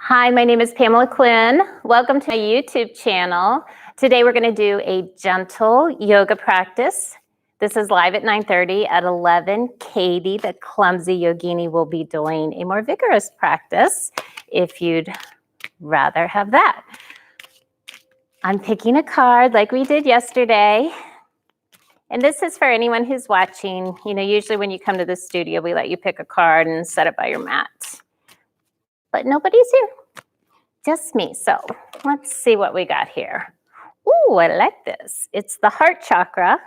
Hi, my name is Pamela Quinn. Welcome to my YouTube channel. Today we're going to do a gentle yoga practice. This is live at 9:30. At 11, Katie, the clumsy yogini, will be doing a more vigorous practice if you'd rather have that. I'm picking a card like we did yesterday. And this is for anyone who's watching. You know, usually when you come to the studio, we let you pick a card and set it by your mat. But nobody's here. Just me. So let's see what we got here. Ooh, I like this. It's the heart chakra.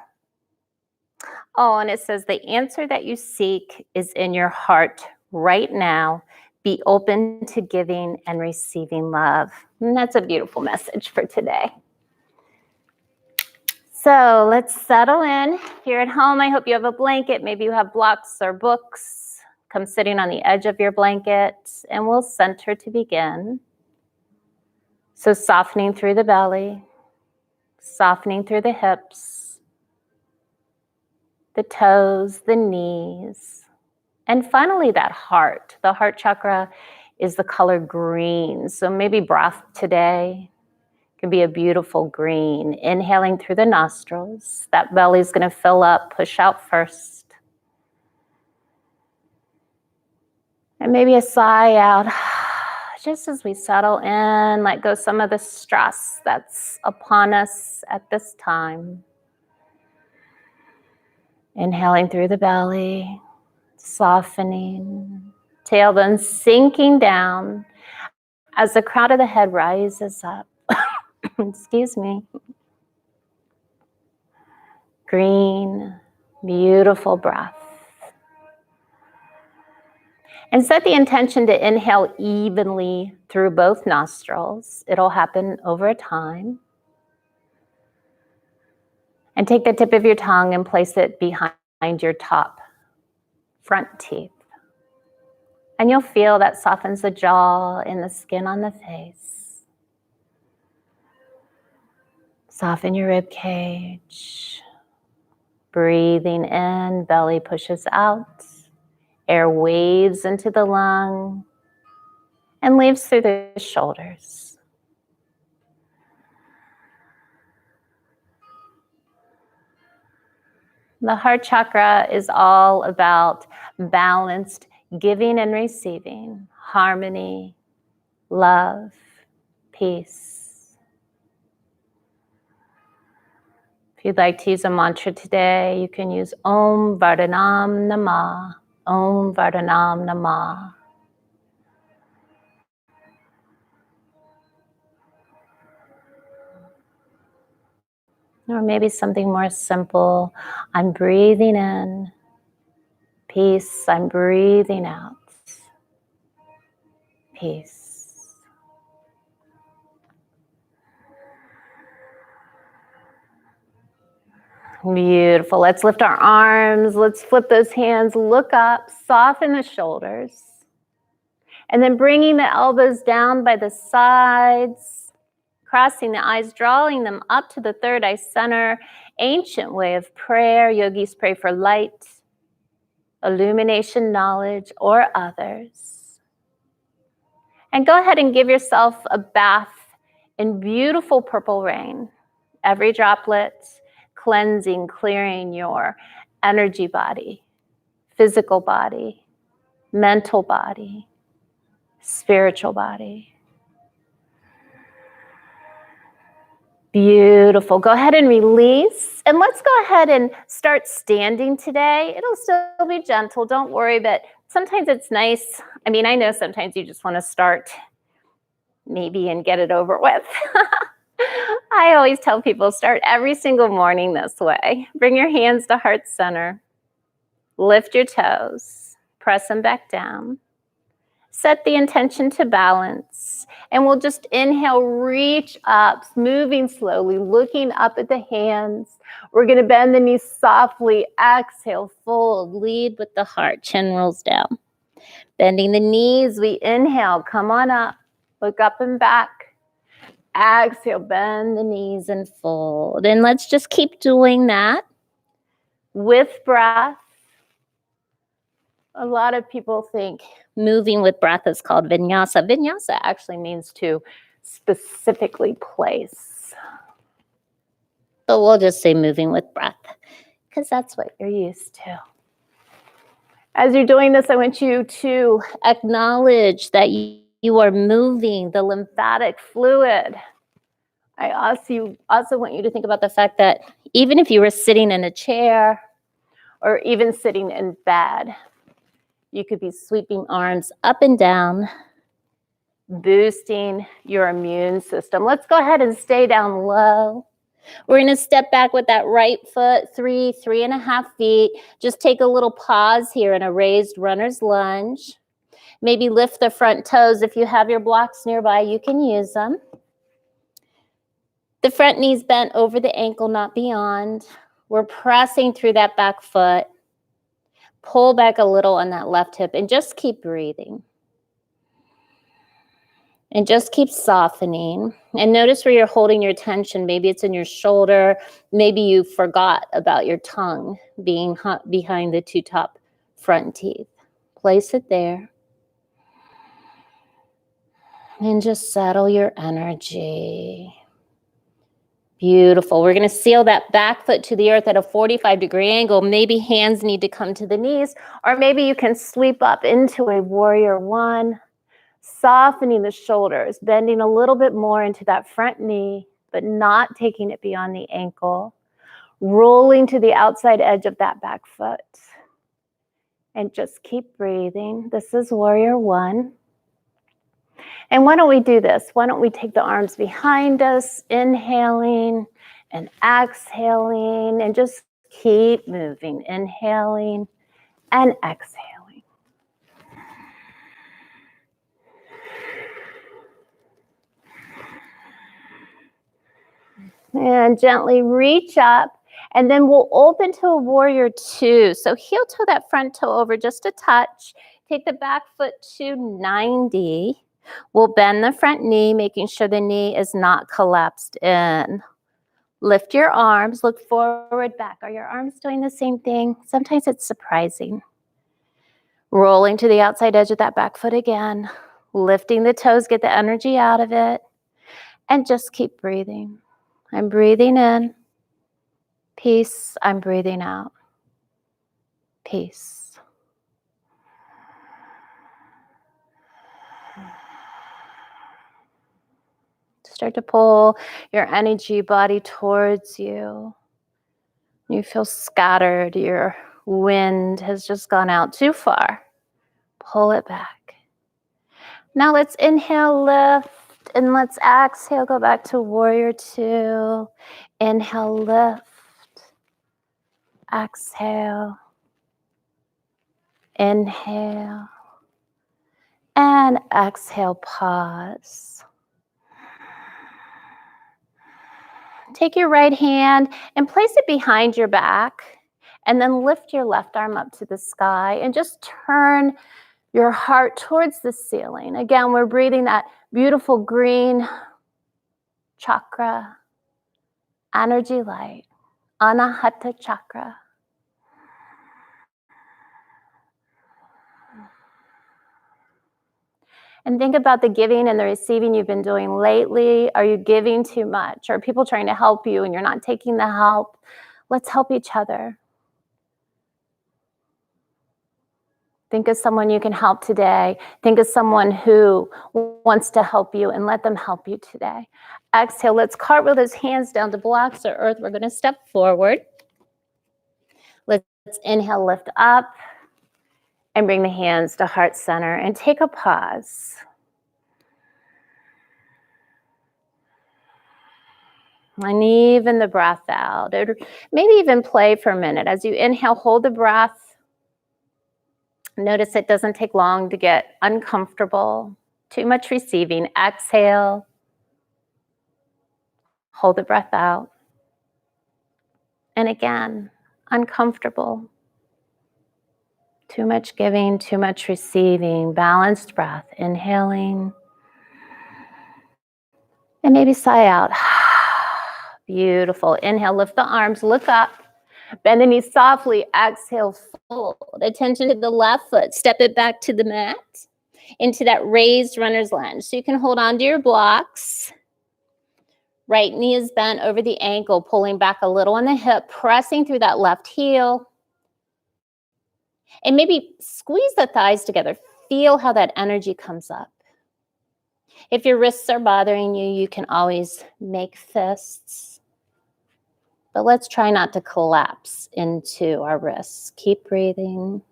Oh, and it says the answer that you seek is in your heart right now. Be open to giving and receiving love. And that's a beautiful message for today. So let's settle in. If you're at home, I hope you have a blanket. Maybe you have blocks or books. Come sitting on the edge of your blanket, and we'll center to begin. So softening through the belly, softening through the hips, the toes, the knees, and finally that heart. The heart chakra is the color green. So maybe breath today can be a beautiful green. Inhaling through the nostrils. That belly's going to fill up, push out first. And maybe a sigh out. Just as we settle in, let go some of the stress that's upon us at this time. Inhaling through the belly, softening, tailbone sinking down as the crown of the head rises up. Excuse me. Green, beautiful breath. And set the intention to inhale evenly through both nostrils. It'll happen over time. And take the tip of your tongue and place it behind your top front teeth. And you'll feel that softens the jaw and the skin on the face. Soften your rib cage. Breathing in, belly pushes out. Air waves into the lung and leaves through the shoulders. The heart chakra is all about balanced giving and receiving, harmony, love, peace. If you'd like to use a mantra today, you can use Om Vardhanam Namah. Om Vardhanam Namah. Or maybe something more simple. I'm breathing in. Peace. I'm breathing out. Peace. Beautiful. Let's lift our arms. Let's flip those hands. Look up. Soften the shoulders. And then bringing the elbows down by the sides. Crossing the eyes, drawing them up to the third eye center. Ancient way of prayer. Yogis pray for light, illumination, knowledge, or others. And go ahead and give yourself a bath in beautiful purple rain. Every droplet cleansing, clearing your energy body, physical body, mental body, spiritual body. Beautiful. Go ahead and release. And let's go ahead and start standing today. It'll still be gentle. Don't worry, but sometimes it's nice. I mean, I know sometimes you just want to start maybe and get it over with. I always tell people start every single morning this way. Bring your hands to heart center. Lift your toes. Press them back down. Set the intention to balance. And we'll just inhale, reach up, moving slowly, looking up at the hands. We're going to bend the knees softly. Exhale, fold, lead with the heart. Chin rolls down. Bending the knees, we inhale, come on up. Look up and back. Exhale, bend the knees and fold. And let's just keep doing that with breath. A lot of people think moving with breath is called vinyasa. Vinyasa actually means to specifically place. But we'll just say moving with breath because that's what you're used to. As you're doing this, I want you to acknowledge that you are moving the lymphatic fluid. I also want you to think about the fact that even if you were sitting in a chair or even sitting in bed, you could be sweeping arms up and down, boosting your immune system. Let's go ahead and stay down low. We're going to step back with that right foot, 3.5 feet. Just take a little pause here in a raised runner's lunge. Maybe lift the front toes. If you have your blocks nearby, you can use them. The front knee's bent over the ankle, not beyond. We're pressing through that back foot. Pull back a little on that left hip and just keep breathing. And just keep softening. And notice where you're holding your tension. Maybe it's in your shoulder. Maybe you forgot about your tongue being behind the two top front teeth. Place it there. And just settle your energy. Beautiful. We're going to seal that back foot to the earth at a 45-degree angle. Maybe hands need to come to the knees, or maybe you can sweep up into a warrior one, softening the shoulders, bending a little bit more into that front knee, but not taking it beyond the ankle, rolling to the outside edge of that back foot. And just keep breathing. This is warrior one. And why don't we do this? Why don't we take the arms behind us, inhaling and exhaling, and just keep moving, inhaling and exhaling. And gently reach up, and then we'll open to a warrior two. So heel toe that front toe over just a touch. Take the back foot to 90. We'll bend the front knee, making sure the knee is not collapsed in. Lift your arms, look forward, back. Are your arms doing the same thing? Sometimes it's surprising. Rolling to the outside edge of that back foot again. Lifting the toes, get the energy out of it. And just keep breathing. I'm breathing in. Peace. I'm breathing out. Peace. Start to pull your energy body towards you. You feel scattered. Your wind has just gone out too far. Pull it back. Now let's inhale, lift, and let's exhale, go back to warrior two. Inhale, lift. Exhale. Inhale. And exhale, pause. Take your right hand and place it behind your back, and then lift your left arm up to the sky and just turn your heart towards the ceiling. Again, we're breathing that beautiful green chakra, energy light, Anahata chakra. And think about the giving and the receiving you've been doing lately. Are you giving too much? Are people trying to help you and you're not taking the help? Let's help each other. Think of someone you can help today. Think of someone who wants to help you and let them help you today. Exhale, let's cartwheel those hands down to blocks or earth. We're going to step forward. Let's inhale, lift up, and bring the hands to heart center and take a pause. And even the breath out. Or maybe even play for a minute. As you inhale, hold the breath. Notice it doesn't take long to get uncomfortable. Too much receiving. Exhale. Hold the breath out. And again, uncomfortable. Too much giving, too much receiving. Balanced breath. Inhaling. And maybe sigh out. Beautiful. Inhale, lift the arms, look up. Bend the knees softly. Exhale, fold. Attention to the left foot. Step it back to the mat. into that raised runner's lunge. So you can hold on to your blocks. Right knee is bent over the ankle, pulling back a little on the hip, pressing through that left heel. And maybe squeeze the thighs together. Feel how that energy comes up. If your wrists are bothering you, you can always make fists. But let's try not to collapse into our wrists. Keep breathing.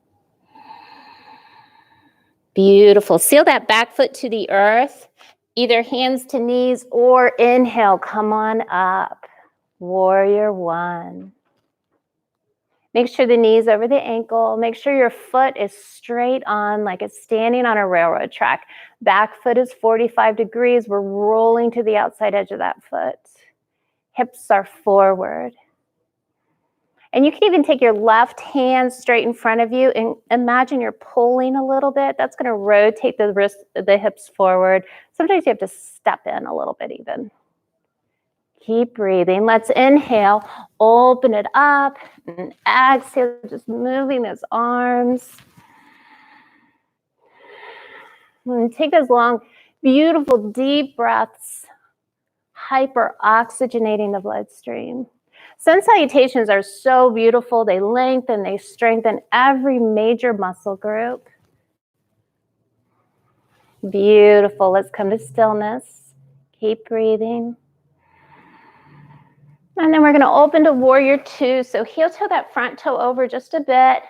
Beautiful. Seal that back foot to the earth, either hands to knees or inhale, come on up. Warrior one. Make sure the knee's over the ankle. Make sure your foot is straight on, like it's standing on a railroad track. Back foot is 45 degrees. We're rolling to the outside edge of that foot. Hips are forward. And you can even take your left hand straight in front of you and imagine you're pulling a little bit. That's going to rotate the hips forward. Sometimes you have to step in a little bit even. Keep breathing. Let's inhale, open it up, and exhale, just moving those arms. And take those long, beautiful, deep breaths, hyper-oxygenating the bloodstream. Sun salutations are so beautiful. They lengthen, they strengthen every major muscle group. Beautiful. Let's come to stillness. Keep breathing. And then we're going to open to warrior two. So heel toe that front toe over just a bit.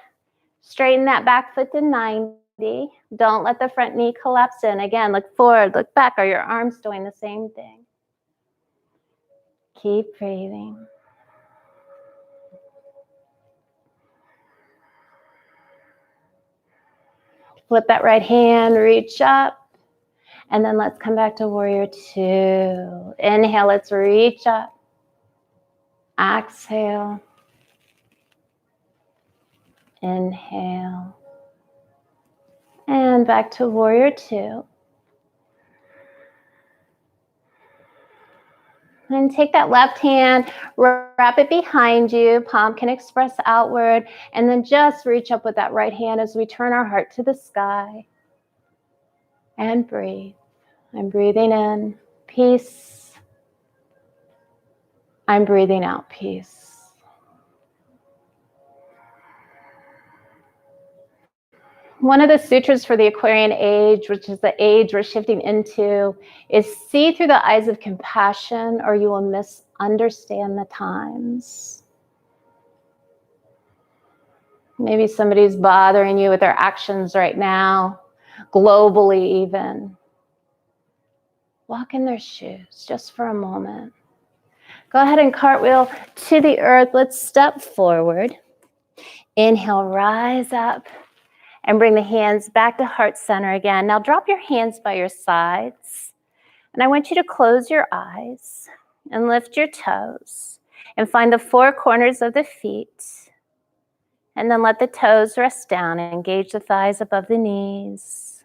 Straighten that back foot to 90. Don't let the front knee collapse in. Again, look forward, look back. Are your arms doing the same thing? Keep breathing. Flip that right hand, reach up. And then let's come back to warrior two. Inhale, let's reach up. Exhale. Inhale. And back to warrior two. And take that left hand, wrap it behind you. Palm can express outward. And then just reach up with that right hand as we turn our heart to the sky. And breathe. I'm breathing in peace. I'm breathing out peace. One of the sutras for the Aquarian age, which is the age we're shifting into, is see through the eyes of compassion or you will misunderstand the times. Maybe somebody's bothering you with their actions right now, globally even. Walk in their shoes just for a moment. Go ahead and cartwheel to the earth. Let's step forward. Inhale, rise up. And bring the hands back to heart center again. Now drop your hands by your sides. And I want you to close your eyes and lift your toes. And find the four corners of the feet. And then let the toes rest down and engage the thighs above the knees.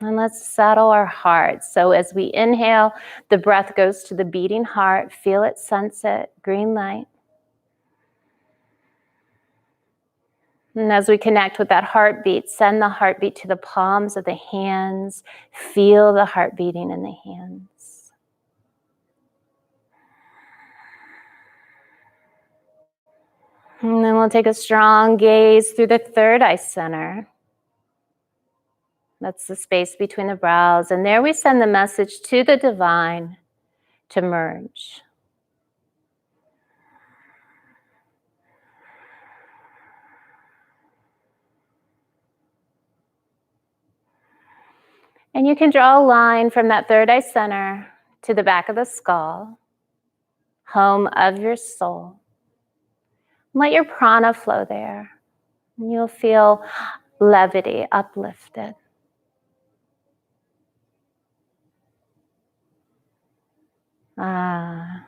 And let's settle our hearts. So as we inhale, the breath goes to the beating heart. Feel it, sense it, green light. And as we connect with that heartbeat, send the heartbeat to the palms of the hands. Feel the heart beating in the hands. And then we'll take a strong gaze through the third eye center. That's the space between the brows. And there we send the message to the divine to merge. And you can draw a line from that third eye center to the back of the skull, home of your soul. Let your prana flow there. And you'll feel levity, uplifted.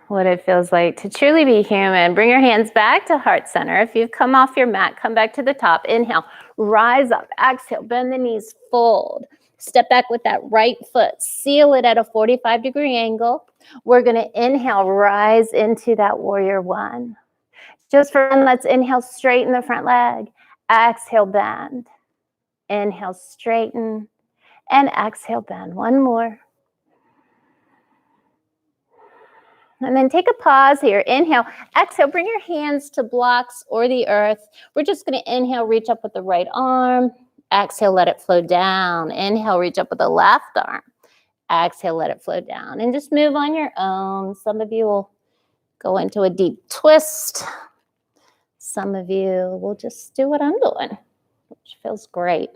What it feels like to truly be human. Bring your hands back to heart center. If you've come off your mat, come back to the top. Inhale, rise up. Exhale, bend the knees, fold. Step back with that right foot. Seal it at a 45-degree angle. We're going to inhale, rise into that warrior one. Just for fun, let's inhale, straighten the front leg. Exhale, bend. Inhale, straighten. And exhale, bend. One more. And then take a pause here. Inhale, exhale, bring your hands to blocks or the earth. We're just going to inhale, reach up with the right arm. Exhale, let it flow down. Inhale, reach up with the left arm. Exhale, let it flow down. And just move on your own. Some of you will go into a deep twist. Some of you will just do what I'm doing, which feels great.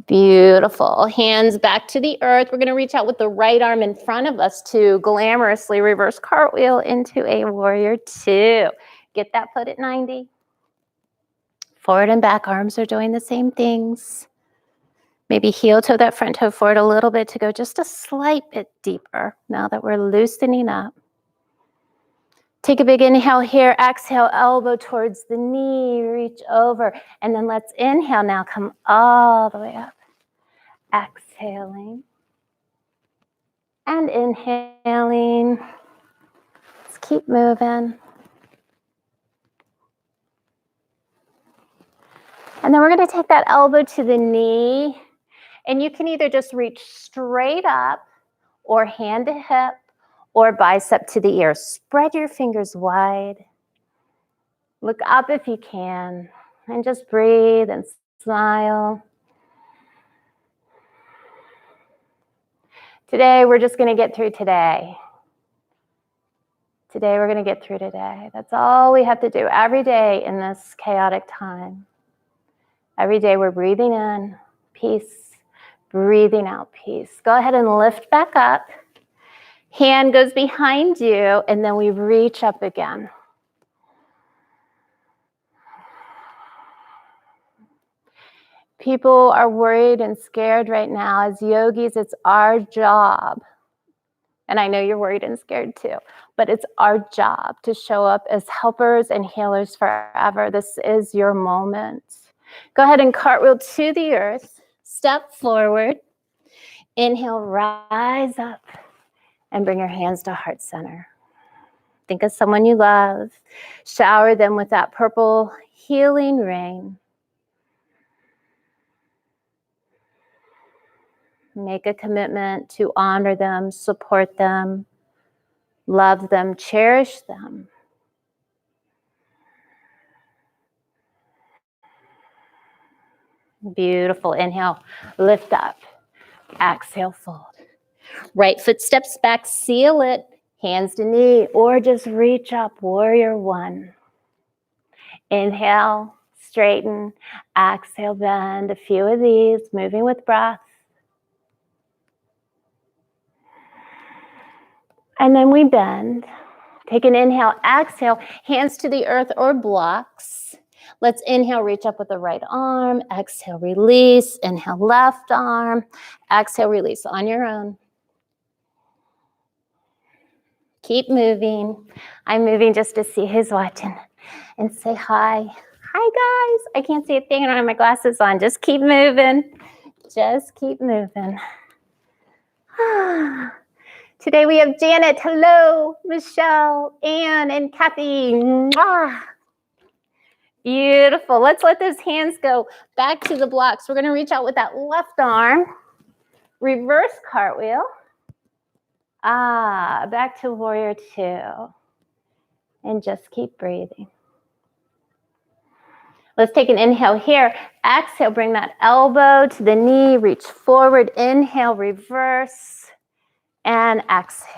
Beautiful. Hands back to the earth. We're going to reach out with the right arm in front of us to glamorously reverse cartwheel into a warrior two. Get that foot at 90. Forward and back arms are doing the same things. Maybe heel toe that front toe forward a little bit to go just a slight bit deeper now that we're loosening up. Take a big inhale here. Exhale, elbow towards the knee. Reach over. And then let's inhale now. Come all the way up. Exhaling and inhaling. Let's keep moving. And then we're going to take that elbow to the knee. And you can either just reach straight up or hand to hip or bicep to the ear. Spread your fingers wide. Look up if you can. And just breathe and smile. Today, we're just going to get through today. Today, we're going to get through today. That's all we have to do every day in this chaotic time. Every day, we're breathing in peace, breathing out peace. Go ahead and lift back up. Hand goes behind you, and then we reach up again. People are worried and scared right now. As yogis, it's our job. And I know you're worried and scared too, but it's our job to show up as helpers and healers forever. This is your moment. Go ahead and cartwheel to the earth. Step forward. Inhale, rise up and bring your hands to heart center. Think of someone you love. Shower them with that purple healing rain. Make a commitment to honor them, support them, love them, cherish them. Beautiful. Inhale, lift up. Exhale, fold. Right foot steps back, seal it. Hands to knee, or just reach up, warrior one. Inhale, straighten. Exhale, bend. A few of these, moving with breath. And then we bend. Take an inhale, exhale, hands to the earth or blocks. Let's inhale, reach up with the right arm. Exhale, release. Inhale, left arm. Exhale, release on your own. Keep moving. I'm moving just to see who's watching and say hi. Hi, guys. I can't see a thing. I don't have my glasses on. Just keep moving. Just keep moving. Today we have Janet, hello, Michelle, Anne, and Kathy. Mwah. Beautiful. Let's let those hands go back to the blocks. We're going to reach out with that left arm. Reverse cartwheel. Back to warrior two. And just keep breathing. Let's take an inhale here. Exhale, bring that elbow to the knee. Reach forward. Inhale, reverse. And exhale.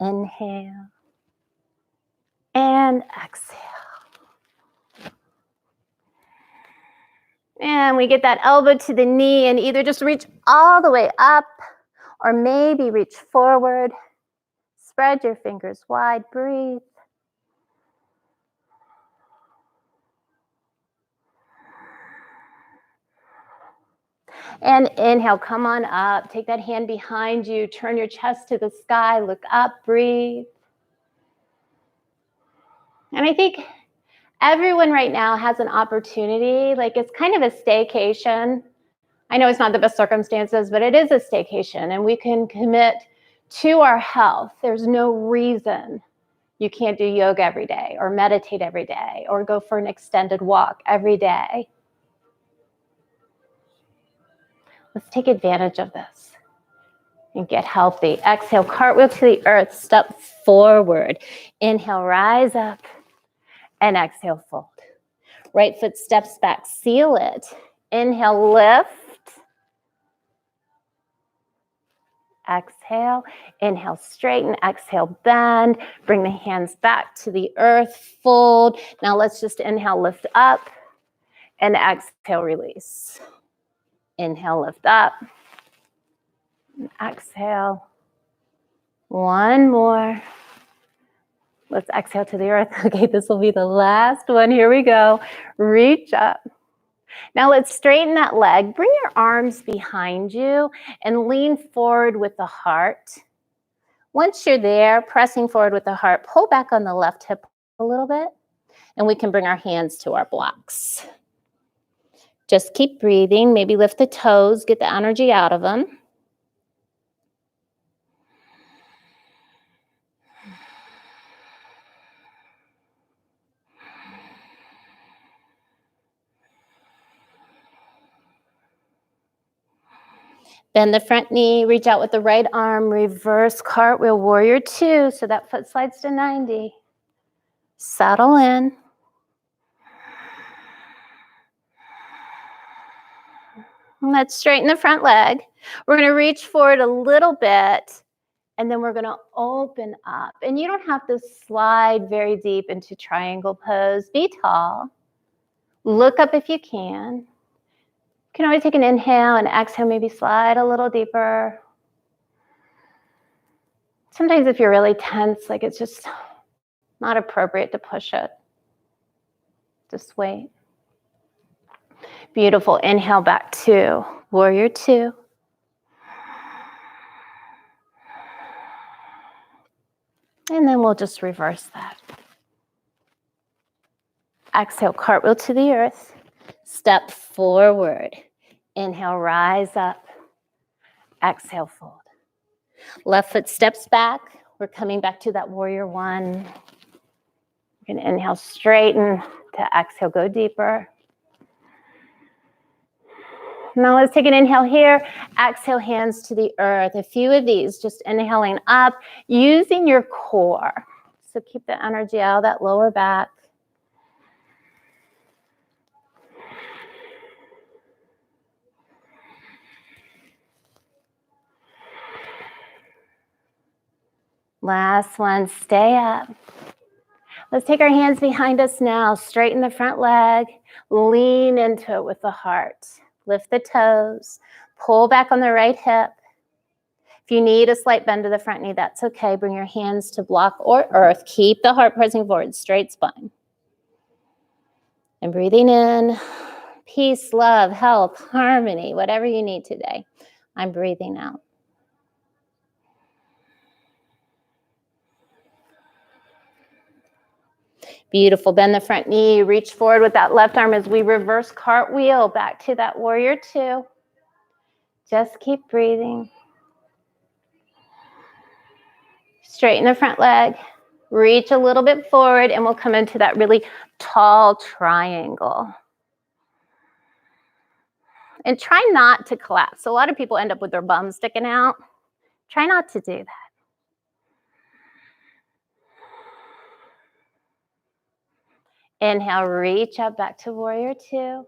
Inhale. And exhale. And we get that elbow to the knee and either just reach all the way up or maybe reach forward. Spread your fingers wide. Breathe. And inhale, come on up. Take that hand behind you. Turn your chest to the sky. Look up. Breathe. And I think everyone right now has an opportunity, like it's kind of a staycation I know it's not the best circumstances, but it is a staycation and we can commit to our health. There's no reason you can't do yoga every day or meditate every day or go for an extended walk every day. Let's take advantage of this and get healthy. Exhale, cartwheel to the earth, step forward. Inhale, rise up, and exhale, fold. Right foot steps back, seal it. Inhale, lift. Exhale, inhale, straighten, exhale, bend. Bring the hands back to the earth, fold. Now let's just inhale, lift up, and exhale, release. Inhale, lift up, and exhale. One more. Let's exhale to the earth. Okay, this will be the last one. Here we go. Reach up. Now let's straighten that leg. Bring your arms behind you and lean forward with the heart. Once you're there, pressing forward with the heart, pull back on the left hip a little bit, and we can bring our hands to our blocks. Just keep breathing. Maybe lift the toes, get the energy out of them. Bend the front knee, reach out with the right arm, reverse cartwheel, warrior two, so that foot slides to 90. Settle in. Let's straighten the front leg. We're going to reach forward a little bit, and then we're going to open up. And you don't have to slide very deep into triangle pose. Be tall. Look up if you can. You can always take an inhale and exhale, maybe slide a little deeper. Sometimes if you're really tense, like it's just not appropriate to push it. Just wait. Beautiful. Inhale back to warrior two. And then we'll just reverse that. Exhale, cartwheel to the earth. Step forward. Inhale, rise up. Exhale, fold. Left foot steps back. We're coming back to that warrior one. We're going to inhale, straighten. To exhale, go deeper. Now let's take an inhale here. Exhale, hands to the earth. A few of these, just inhaling up, using your core. So keep the energy out of that lower back. Last one, stay up. Let's take our hands behind us now. Straighten the front leg. Lean into it with the heart. Lift the toes. Pull back on the right hip. If you need a slight bend to the front knee, that's okay. Bring your hands to block or earth. Keep the heart pressing forward, straight spine. And breathing in, peace, love, health, harmony, whatever you need today. I'm breathing out. Beautiful. Bend the front knee. Reach forward with that left arm as we reverse cartwheel back to that warrior two. Just keep breathing. Straighten the front leg. Reach a little bit forward and we'll come into that really tall triangle. And try not to collapse. A lot of people end up with their bum sticking out. Try not to do that. Inhale, reach up back to warrior two,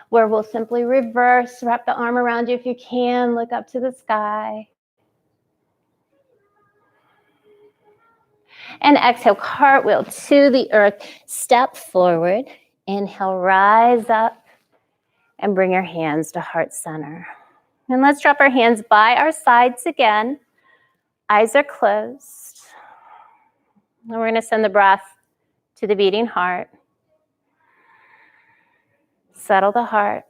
where we'll simply reverse, wrap the arm around you if you can, look up to the sky. And exhale, cartwheel to the earth, step forward. Inhale, rise up and bring your hands to heart center. And let's drop our hands by our sides again. Eyes are closed. And we're going to send the breath to the beating heart. Settle the heart.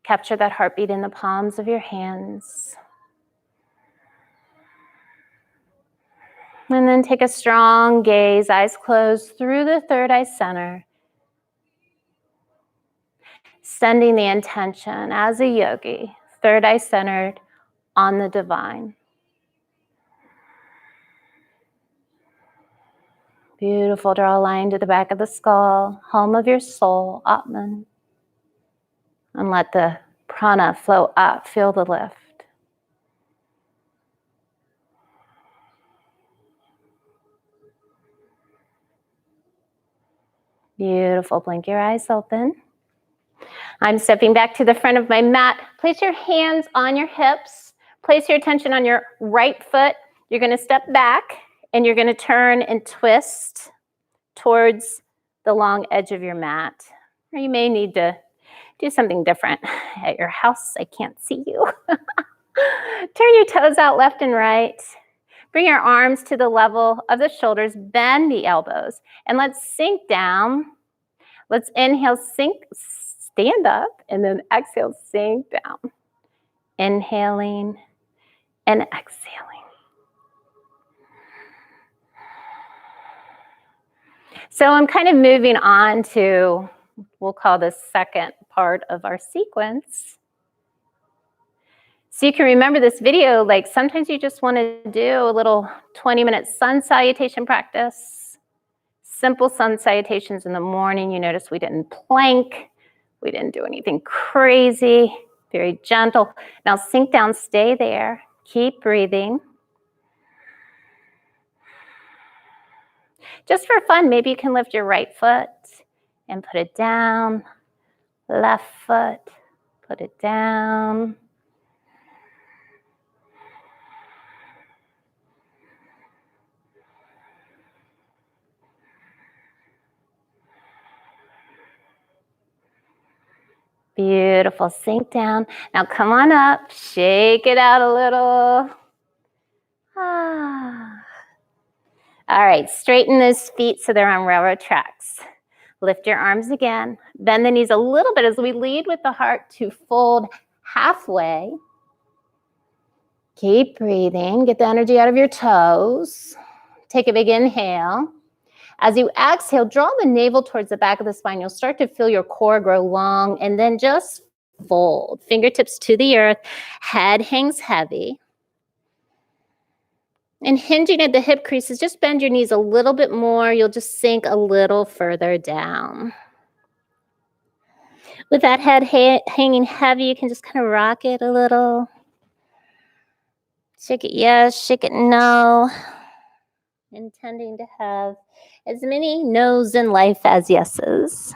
Capture that heartbeat in the palms of your hands. And then take a strong gaze, eyes closed, through the third eye center. Sending the intention as a yogi, third eye centered on the divine. Beautiful. Draw a line to the back of the skull, home of your soul, Atman. And let the prana flow up. Feel the lift. Beautiful. Blink your eyes open. I'm stepping back to the front of my mat. Place your hands on your hips. Place your attention on your right foot. You're going to step back and you're going to turn and twist towards the long edge of your mat. Or you may need to do something different at your house. I can't see you. Turn your toes out left and right. Bring your arms to the level of the shoulders. Bend the elbows. And let's sink down. Let's inhale, sink, stand up, and then exhale, sink down. Inhaling and exhaling. So I'm kind of moving on to, we'll call this second part of our sequence. So you can remember this video, like sometimes you just want to do a little 20-minute sun salutation practice. Simple sun salutations in the morning. You notice we didn't plank. We didn't do anything crazy. Very gentle. Now sink down, stay there. Keep breathing. Just for fun, maybe you can lift your right foot and put it down. Left foot, put it down. Beautiful. Sink down. Now come on up. Shake it out a little. Ah. All right. Straighten those feet so they're on railroad tracks. Lift your arms again. Bend the knees a little bit as we lead with the heart to fold halfway. Keep breathing. Get the energy out of your toes. Take a big inhale. As you exhale, draw the navel towards the back of the spine. You'll start to feel your core grow long, and then just fold. Fingertips to the earth. Head hangs heavy. And hinging at the hip creases, just bend your knees a little bit more. You'll just sink a little further down. With that head hanging heavy, you can just kind of rock it a little. Shake it yes, shake it no. Intending to have as many no's in life as yeses.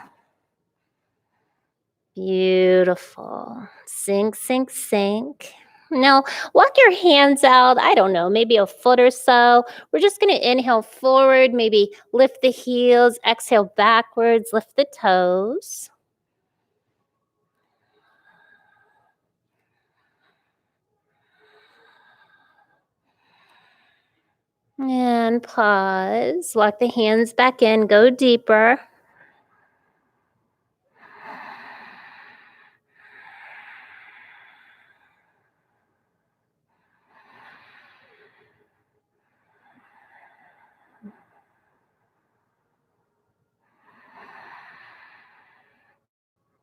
Beautiful. Sink, sink, sink. Now, walk your hands out, I don't know, maybe a foot or so. We're just going to inhale forward, maybe lift the heels, exhale backwards, lift the toes. And pause. Walk the hands back in. Go deeper.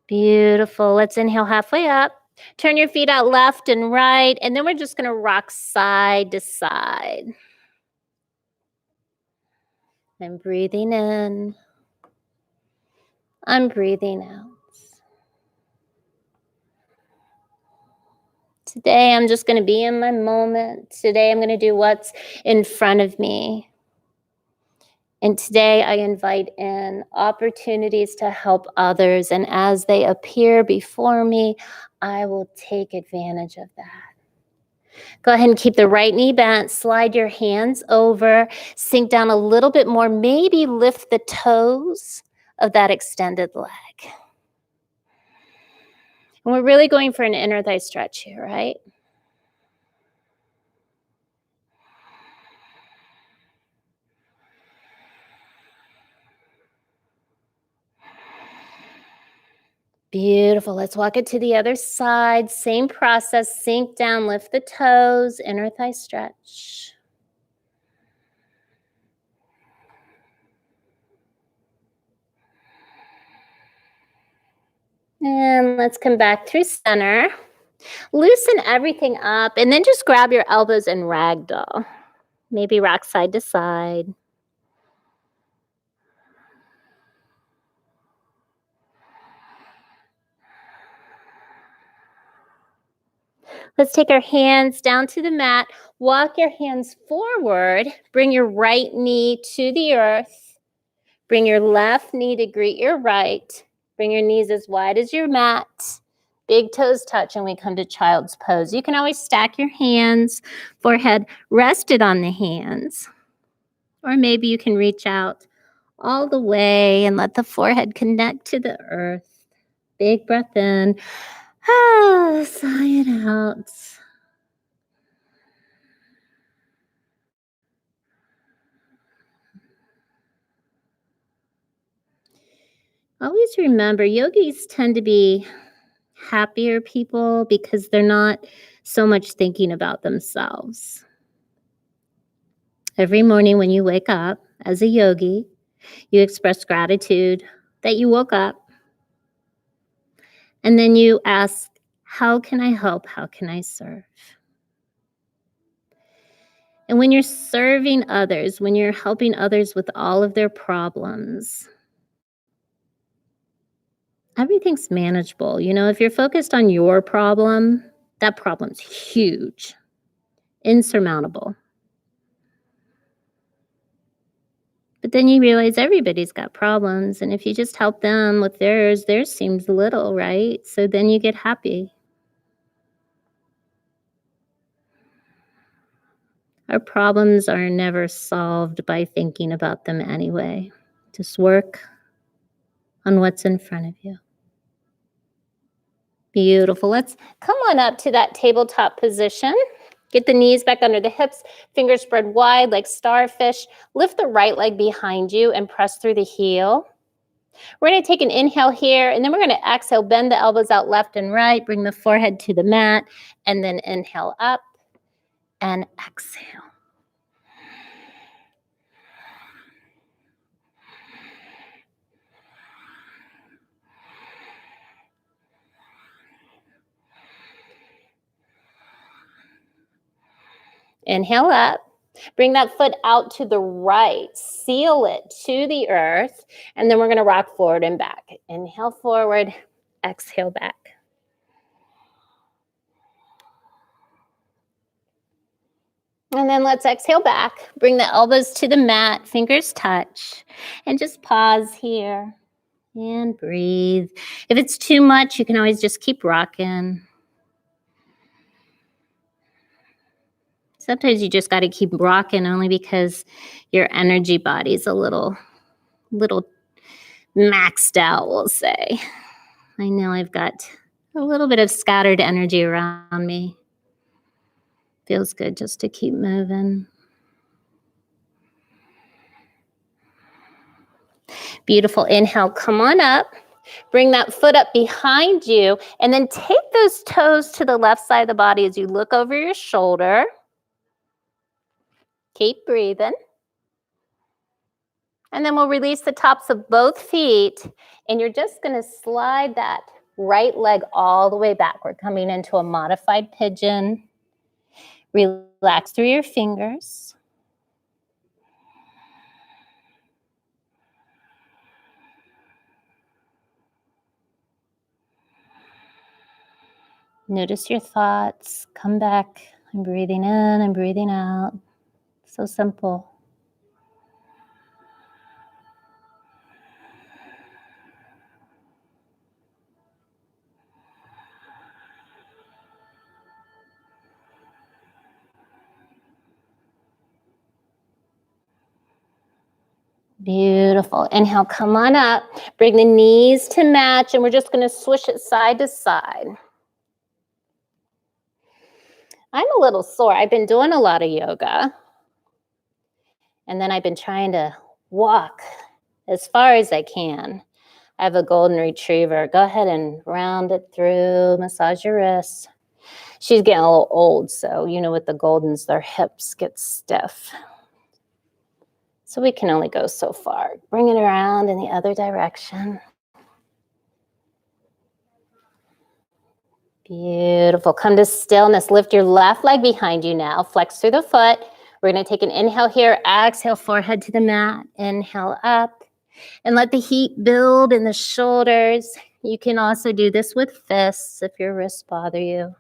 Beautiful. Let's inhale halfway up. Turn your feet out left and right. And then we're just going to rock side to side. I'm breathing in. I'm breathing out. Today, I'm just going to be in my moment. Today, I'm going to do what's in front of me. And today, I invite in opportunities to help others. And as they appear before me, I will take advantage of that. Go ahead and keep the right knee bent. Slide your hands over. Sink down a little bit more. Maybe lift the toes of that extended leg. And we're really going for an inner thigh stretch here, right? Beautiful. Let's walk it to the other side. Same process. Sink down, lift the toes, inner thigh stretch. And let's come back through center. Loosen everything up and then just grab your elbows and ragdoll. Maybe rock side to side. Let's take our hands down to the mat. Walk your hands forward. Bring your right knee to the earth. Bring your left knee to greet your right. Bring your knees as wide as your mat. Big toes touch and we come to child's pose. You can always stack your hands, forehead rested on the hands. Or maybe you can reach out all the way and let the forehead connect to the earth. Big breath in. Sigh it out. Always remember, yogis tend to be happier people because they're not so much thinking about themselves. Every morning when you wake up as a yogi, you express gratitude that you woke up. And then you ask, how can I help? How can I serve? And when you're serving others, when you're helping others with all of their problems, everything's manageable. You know, if you're focused on your problem, that problem's huge, insurmountable. But then you realize everybody's got problems. And if you just help them with theirs seems little, right? So then you get happy. Our problems are never solved by thinking about them anyway. Just work on what's in front of you. Beautiful. Let's come on up to that tabletop position. Get the knees back under the hips, fingers spread wide like starfish. Lift the right leg behind you and press through the heel. We're going to take an inhale here, and then we're going to exhale, bend the elbows out left and right, bring the forehead to the mat, and then inhale up and exhale. Inhale up. Bring that foot out to the right. Seal it to the earth. And then we're going to rock forward and back. Inhale forward. Exhale back. And then let's exhale back. Bring the elbows to the mat. Fingers touch. And just pause here. And breathe. If it's too much, you can always just keep rocking. Sometimes you just got to keep rocking only because your energy body's a little maxed out, we'll say. I know I've got a little bit of scattered energy around me. Feels good just to keep moving. Beautiful. Inhale, come on up. Bring that foot up behind you, and then take those toes to the left side of the body as you look over your shoulder. Keep breathing. And then we'll release the tops of both feet, and you're just going to slide that right leg all the way back. We're coming into a modified pigeon. Relax through your fingers. Notice your thoughts. Come back. I'm breathing in, I'm breathing out. So simple. Beautiful. Inhale, come on up. Bring the knees to match, and we're just going to swish it side to side. I'm a little sore. I've been doing a lot of yoga, and then I've been trying to walk as far as I can. I have a golden retriever. Go ahead and round it through, massage your wrists. She's getting a little old, so you know with the Goldens, their hips get stiff. So we can only go so far. Bring it around in the other direction. Beautiful. Come to stillness. Lift your left leg behind you now. Flex through the foot. We're going to take an inhale here. Exhale, forehead to the mat. Inhale up. And let the heat build in the shoulders. You can also do this with fists if your wrists bother you.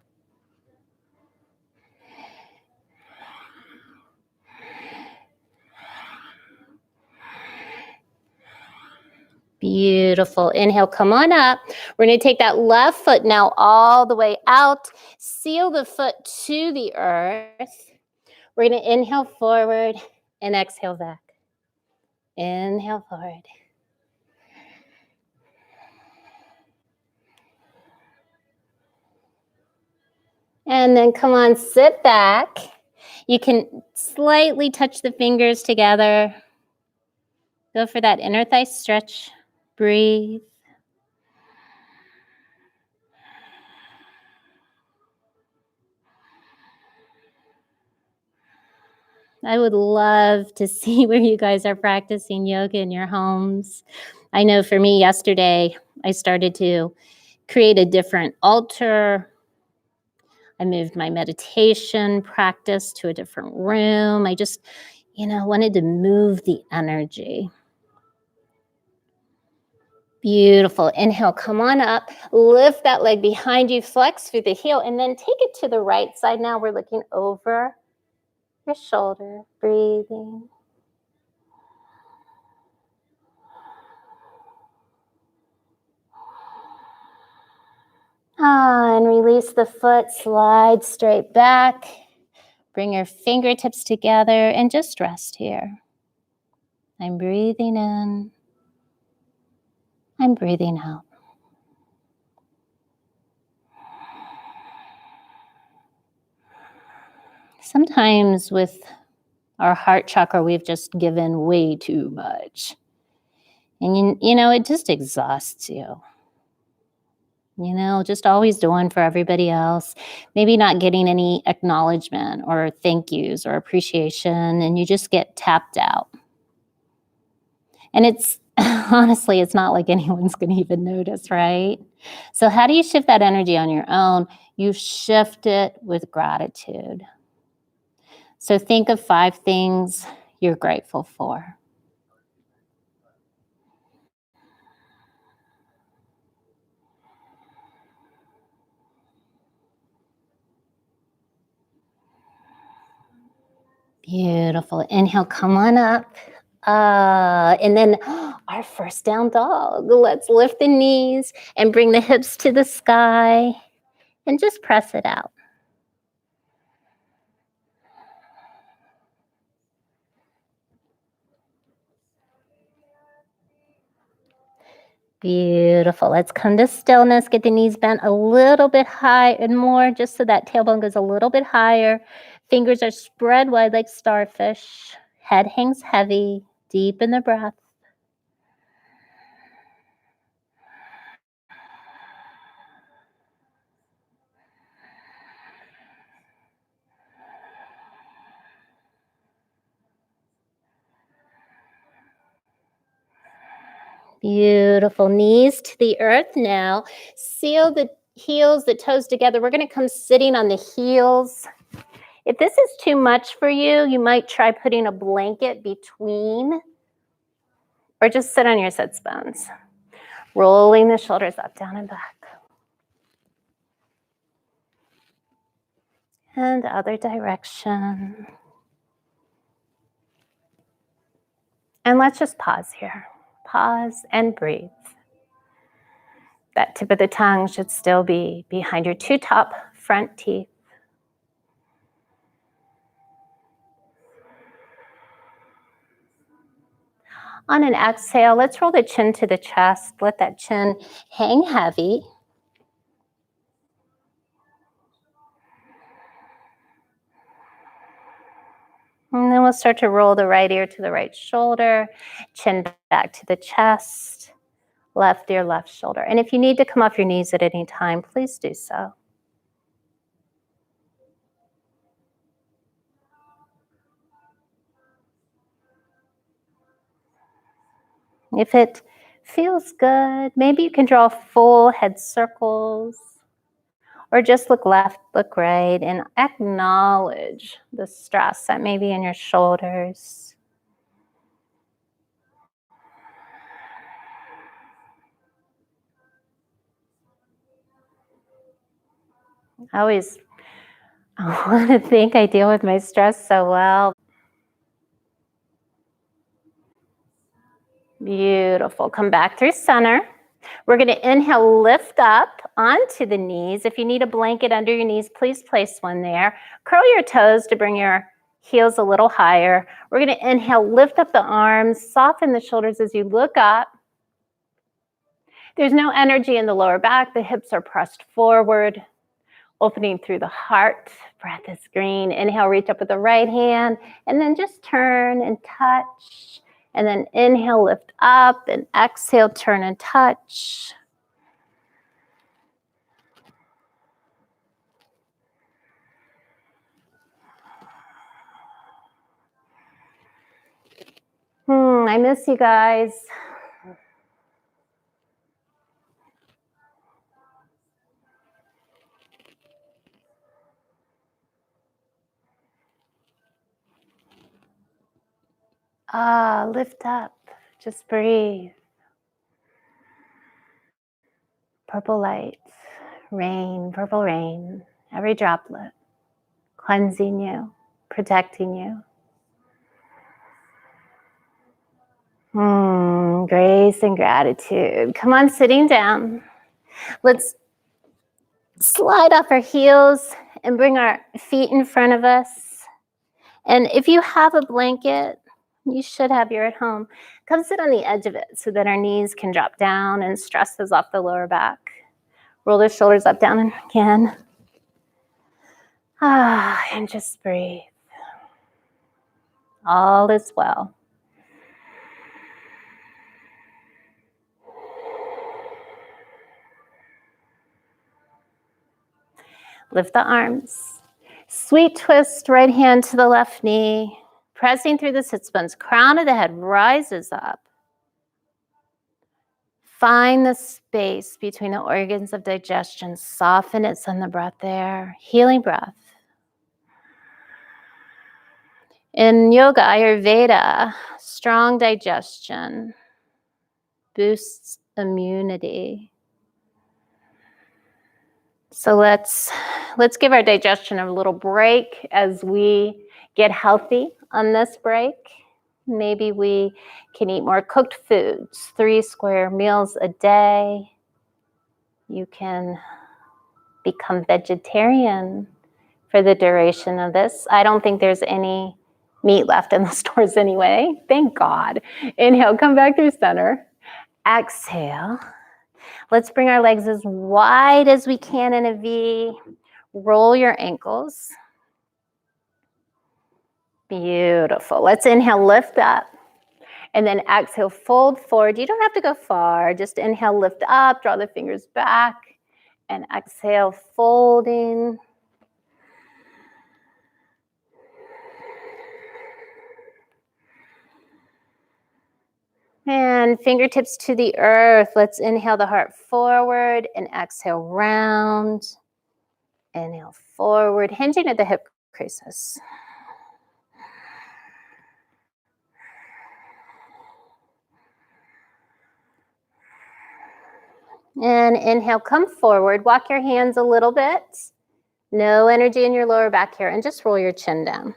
Beautiful. Inhale, come on up. We're going to take that left foot now all the way out. Seal the foot to the earth. We're going to inhale forward and exhale back. Inhale forward. And then come on, sit back. You can slightly touch the fingers together. Go for that inner thigh stretch. Breathe. I would love to see where you guys are practicing yoga in your homes. I know for me yesterday, I started to create a different altar. I moved my meditation practice to a different room. I just, wanted to move the energy. Beautiful. Inhale, come on up. Lift that leg behind you, flex through the heel, and then take it to the right side. Now we're looking over your shoulder, breathing. And release the foot, slide straight back. Bring your fingertips together and just rest here. I'm breathing in. I'm breathing out. Sometimes with our heart chakra, we've just given way too much. And it just exhausts you. Just always doing for everybody else, maybe not getting any acknowledgement or thank yous or appreciation, and you just get tapped out. And it's honestly, it's not like anyone's going to even notice, right? So how do you shift that energy on your own? You shift it with gratitude. So think of 5 things you're grateful for. Beautiful. Inhale, come on up. And then our first down dog. Let's lift the knees and bring the hips to the sky and just press it out. Beautiful. Let's come to stillness. Get the knees bent a little bit high and more, just so that tailbone goes a little bit higher. Fingers are spread wide like starfish. Head hangs heavy. Deep in the breath. Beautiful. Knees to the earth now. Seal the heels, the toes together. We're going to come sitting on the heels. If this is too much for you, you might try putting a blanket between, or just sit on your sits bones. Rolling the shoulders up, down, and back. And other direction. And let's just pause here. Pause and breathe. That tip of the tongue should still be behind your 2 top front teeth. On an exhale, let's roll the chin to the chest. Let that chin hang heavy. And then we'll start to roll the right ear to the right shoulder, chin back to the chest, left ear, left shoulder. And if you need to come off your knees at any time, please do so. If it feels good, maybe you can draw full head circles, or just look left, look right, and acknowledge the stress that may be in your shoulders. I want to think I deal with my stress so well. Beautiful. Come back through center. We're going to inhale, lift up onto the knees. If you need a blanket under your knees, please place one there. Curl your toes to bring your heels a little higher. We're going to inhale, lift up the arms, soften the shoulders as you look up. There's no energy in the lower back. The hips are pressed forward, opening through the heart. Breath is green. Inhale, reach up with the right hand, and then just turn and touch. And then inhale, lift up, and exhale, turn and touch. I miss you guys. Lift up. Just breathe. Purple light, rain, purple rain, every droplet, cleansing you, protecting you. Grace and gratitude. Come on, sitting down. Let's slide off our heels and bring our feet in front of us. And if you have a blanket, you should have your at home. Come sit on the edge of it so that our knees can drop down and stress is off the lower back. Roll the shoulders up, down, and again. And just breathe. All is well. Lift the arms. Sweet twist, right hand to the left knee. Pressing through the sit bones. Crown of the head rises up. Find the space between the organs of digestion. Soften it, send the breath there. Healing breath. In yoga, Ayurveda, strong digestion boosts immunity. So let's give our digestion a little break as we get healthy on this break. Maybe we can eat more cooked foods, 3 square meals a day. You can become vegetarian for the duration of this. I don't think there's any meat left in the stores anyway. Thank God. Inhale, come back through center. Exhale. Let's bring our legs as wide as we can in a V. Roll your ankles. Beautiful. Let's inhale, lift up. And then exhale, fold forward. You don't have to go far. Just inhale, lift up, draw the fingers back. And exhale, folding. And fingertips to the earth. Let's inhale the heart forward and exhale round. Inhale forward, hinging at the hip creases. And inhale, come forward. Walk your hands a little bit. No energy in your lower back here. And just roll your chin down.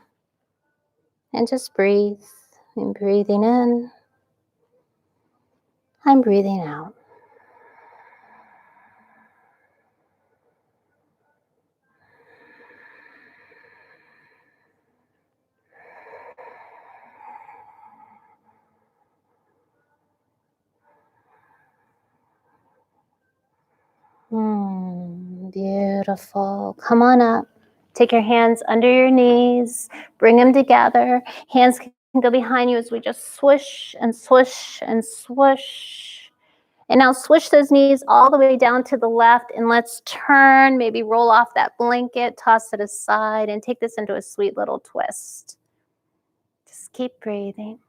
And just breathe. And breathing in. I'm breathing out. Beautiful. Come on up. Take your hands under your knees. Bring them together. Hands can go behind you as we just swish and swish and swish. And now swish those knees all the way down to the left. And let's turn, maybe roll off that blanket, toss it aside, and take this into a sweet little twist. Just keep breathing.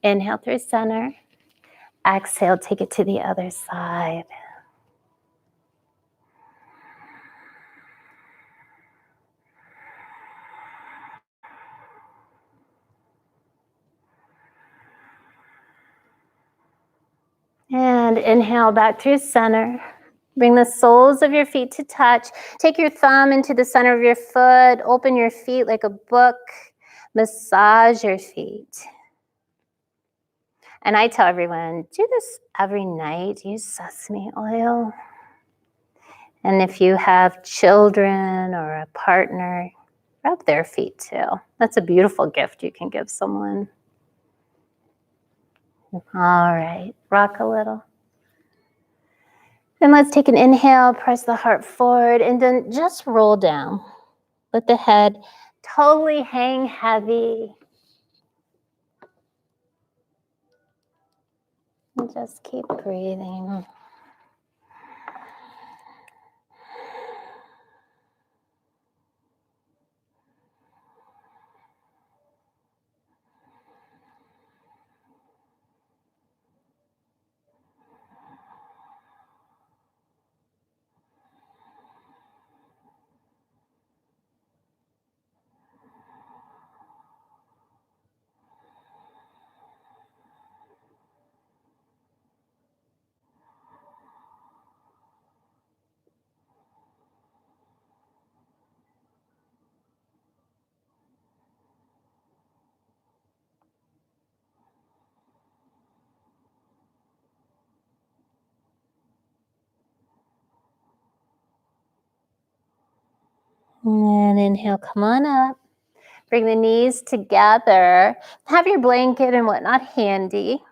Inhale through center. Exhale, take it to the other side. And inhale back through center. Bring the soles of your feet to touch. Take your thumb into the center of your foot. Open your feet like a book. Massage your feet. And I tell everyone, do this every night. Use sesame oil. And if you have children or a partner, rub their feet too. That's a beautiful gift you can give someone. All right, rock a little. Then let's take an inhale, press the heart forward, and then just roll down. Let the head totally hang heavy. And just keep breathing. And inhale, come on up. Bring the knees together. Have your blanket and whatnot handy.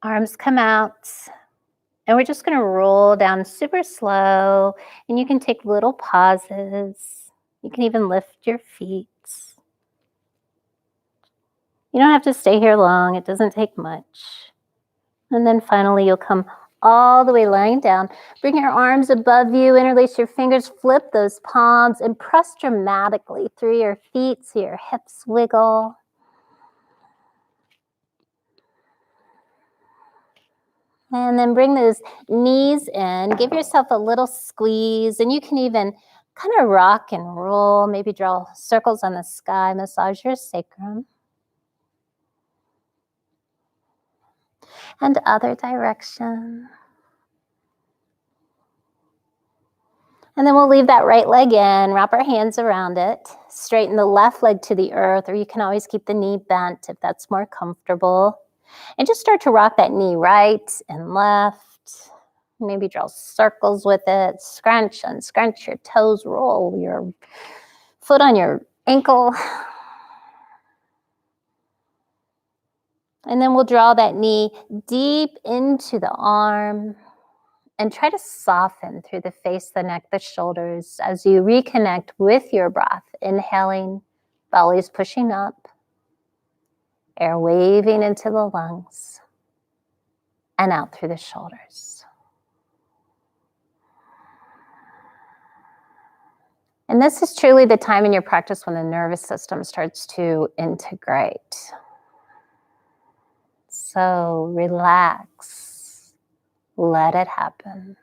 Arms come out. And we're just going to roll down super slow. And you can take little pauses. You can even lift your feet. You don't have to stay here long. It doesn't take much. And then finally, you'll come all the way lying down. Bring your arms above you, interlace your fingers, flip those palms, and press dramatically through your feet so your hips wiggle. And then bring those knees in. Give yourself a little squeeze, and you can even kind of rock and roll, maybe draw circles on the sky, massage your sacrum. And other direction. And then we'll leave that right leg in, wrap our hands around it, straighten the left leg to the earth, or you can always keep the knee bent if that's more comfortable. And just start to rock that knee right and left. Maybe draw circles with it, scrunch, unscrunch your toes, roll your foot on your ankle. And then we'll draw that knee deep into the arm. And try to soften through the face, the neck, the shoulders as you reconnect with your breath. Inhaling, belly's pushing up, air waving into the lungs, and out through the shoulders. And this is truly the time in your practice when the nervous system starts to integrate. So relax, let it happen.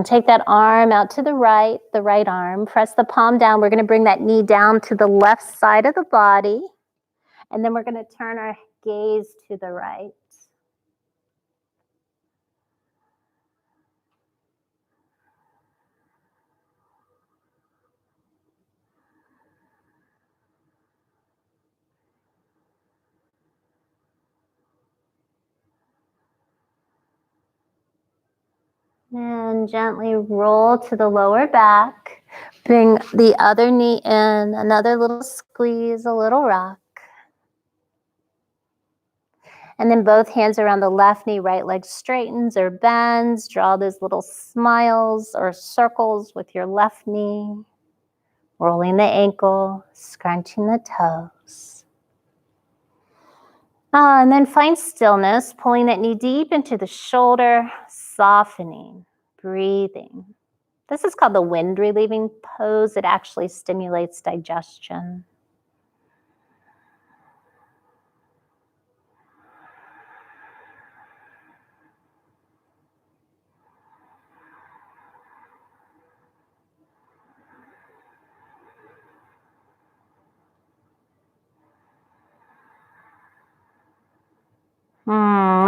Take that arm out to the right arm. Press the palm down. We're going to bring that knee down to the left side of the body. And then we're going to turn our gaze to the right. And gently roll to the lower back. Bring the other knee in, another little squeeze, a little rock. And then both hands around the left knee, right leg straightens or bends. Draw those little smiles or circles with your left knee. Rolling the ankle, scrunching the toes. And then find stillness, pulling that knee deep into the shoulder, softening, breathing. This is called the wind relieving pose. It actually stimulates digestion.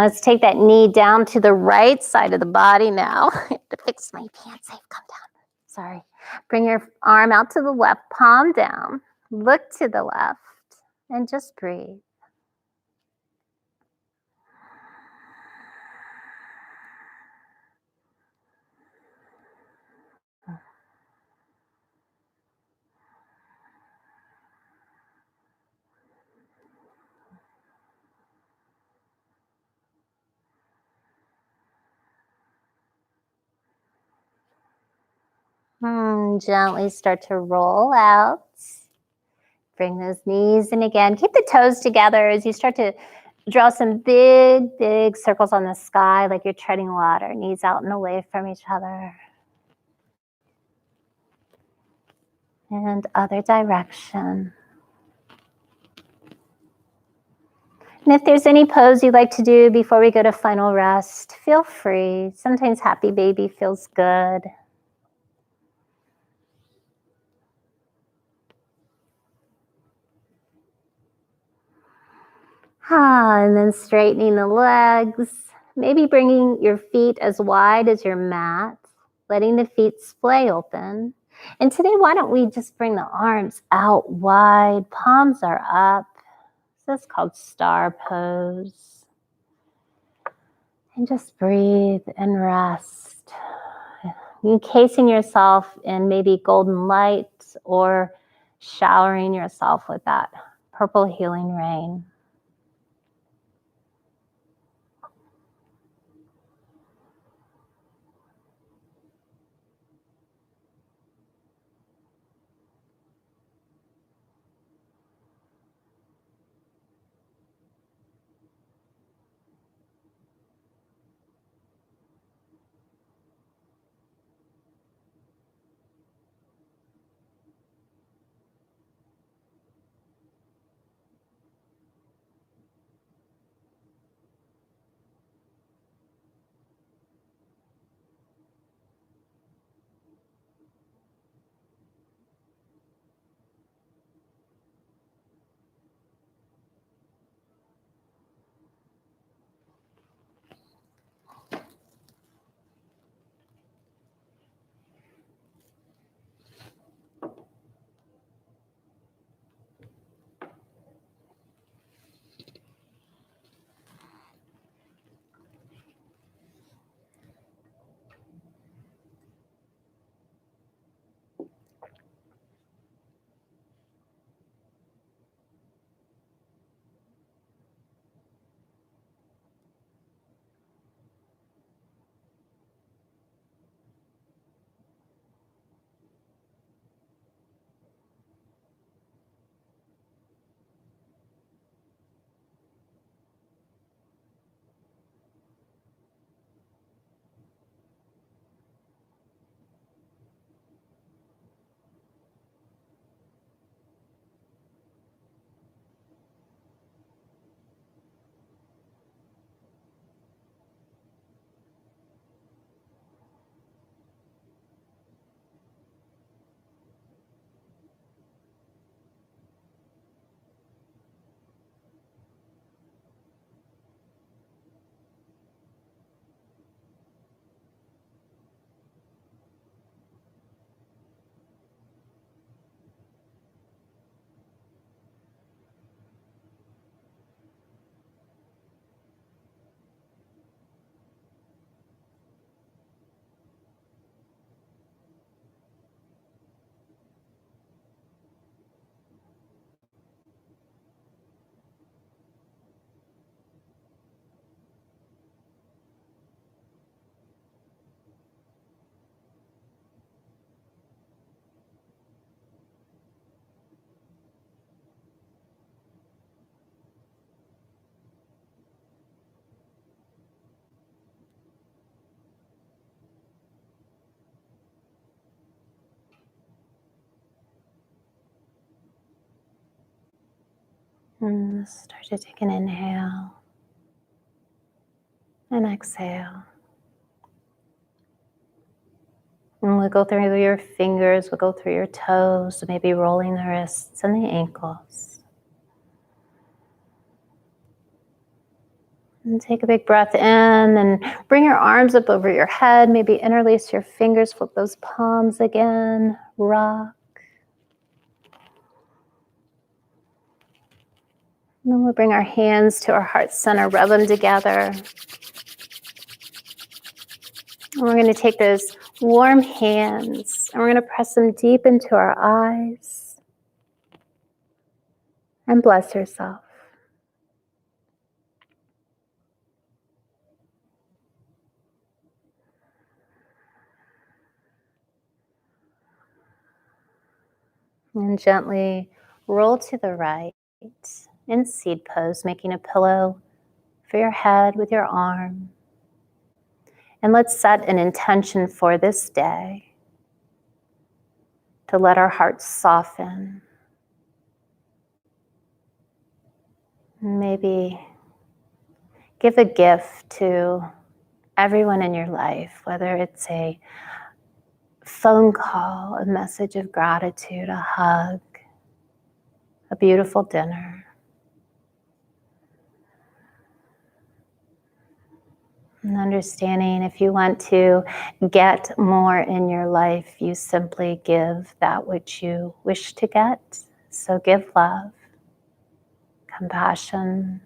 Let's take that knee down to the right side of the body now. I have to fix my pants. I've come down. Sorry. Bring your arm out to the left, palm down. Look to the left and just breathe. Gently start to roll out. Bring those knees in again. Keep the toes together as you start to draw some big, big circles on the sky like you're treading water. Knees out and away from each other. And other direction. And if there's any pose you'd like to do before we go to final rest, feel free. Sometimes happy baby feels good. And then straightening the legs, maybe bringing your feet as wide as your mat, letting the feet splay open. And today, why don't we just bring the arms out wide, palms are up. This is called star pose. And just breathe and rest. Encasing yourself in maybe golden light or showering yourself with that purple healing rain. And start to take an inhale and exhale. And wiggle through your fingers, wiggle through your toes, maybe rolling the wrists and the ankles. And take a big breath in and bring your arms up over your head. Maybe interlace your fingers, flip those palms again. Rock. And then we'll bring our hands to our heart center, rub them together. And we're going to take those warm hands and we're going to press them deep into our eyes. And bless yourself. And gently roll to the right in seed pose, making a pillow for your head with your arm. And let's set an intention for this day to let our hearts soften. Maybe give a gift to everyone in your life, whether it's a phone call, a message of gratitude, a hug, a beautiful dinner. And understanding if you want to get more in your life, you simply give that which you wish to get. So give love, compassion,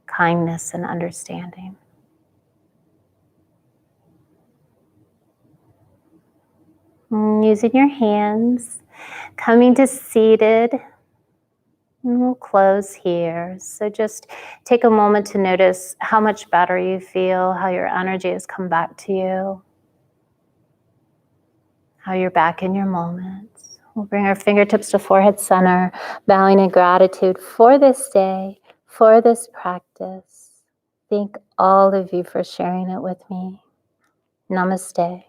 kindness, and understanding. And using your hands, coming to seated. And we'll close here. So just take a moment to notice how much better you feel, how your energy has come back to you, how you're back in your moment. We'll bring our fingertips to forehead center, bowing in gratitude for this day, for this practice. Thank all of you for sharing it with me. Namaste.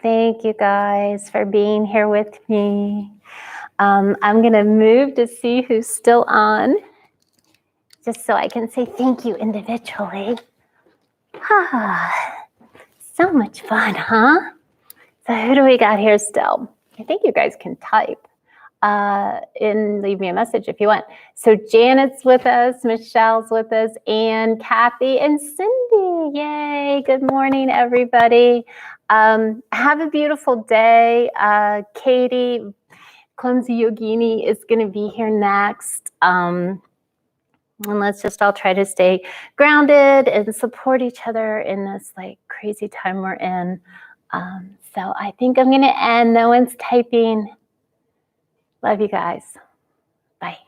Thank you guys for being here with me. I'm going to move to see who's still on, just so I can say thank you individually. So much fun, huh? So who do we got here still? I think you guys can type and leave me a message if you want. So Janet's with us, Michelle's with us, and Kathy and Cindy. Yay, good morning, everybody. Have a beautiful day. Katie, Clumsy Yogini, is going to be here next. And let's just all try to stay grounded and support each other in this like crazy time we're in. So I think I'm going to end. No one's typing. Love you guys. Bye.